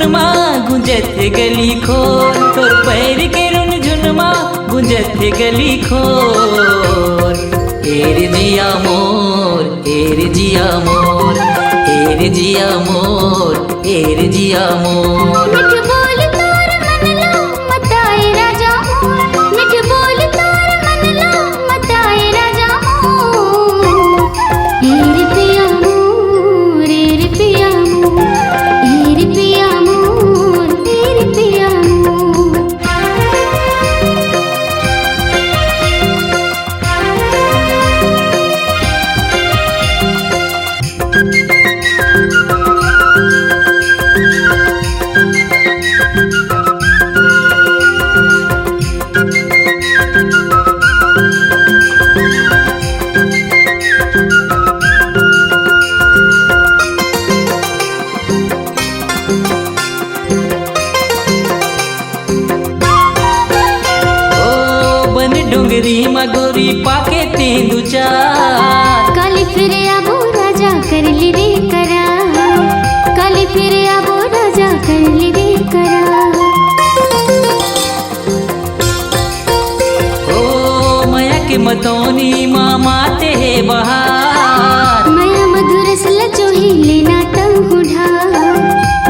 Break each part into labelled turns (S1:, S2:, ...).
S1: झुनमा गुंजत गली खोर, तोर पैर के रुन झुनमा गुंजत गली खोर। हेर जिया मोर, हेर जिया मोर, हेर जिया मोर, हेर जिया मोर।
S2: मिठ बोल तोर मन लो मताए राजा मोर, मिठ बोल तोर मन लो मताए राजा मोर। हेर पिया मोर, हेर पिया मोर, हेर पिया मोर, हेर पिया मोर।
S1: डोंगरी मगोरी पाके तेंदु चार,
S2: काली फिरे आबो राजा कर ली रे करा, काली फिरे आबो राजा कर ली रे करा।
S1: ओ माया के मतोनी मामा ते है बहार,
S2: माया मधुर सल चोही लेना तहुढ़ा,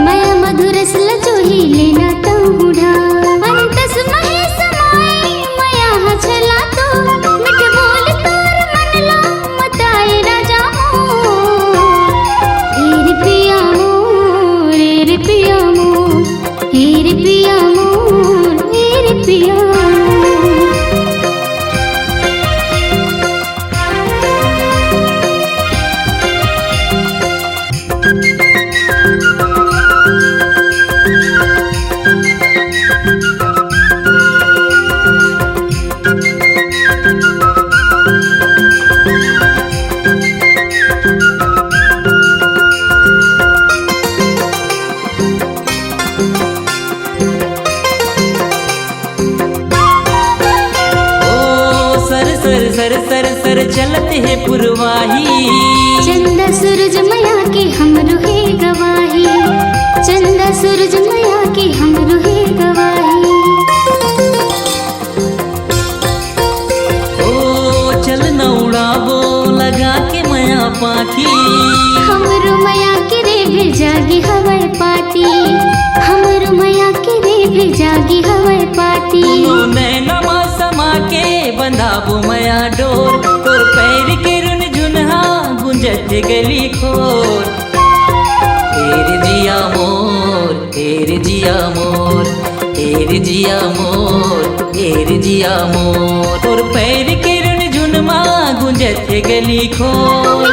S2: माया मधुर सल चोही लेना तहुढ़ा। अंतस महे समाए माया हछला तो, मिठ बोल तोर मन लो मताए राजा मोर। हेर पिया मोर, हेर पिया मोर, हेर पिया मोर, हेर पिया मोर।
S1: सर सर सर चलते है पुरवाही,
S2: चंदा सूरज मया के हमरो है गवाही, चंदा सूरज मया के हमरो है गवाही।
S1: ओ चल न उड़ाबो लगा के मया पाखी,
S2: हमरो मया के रे भेजागी हवाई पाती, हमरो मया के रे भेजागी हवाई पाती।
S1: नैनमा समा के बंधाबो मया डोर, तोर पैर के रुन झुनहा गुंजत गली खोर। हेर जिया मोर, हेर जिया मोर, हेर जिया मोर, हेर जिया मोर। तोर पैर के रुन झुनमा गुंजत गली खोर।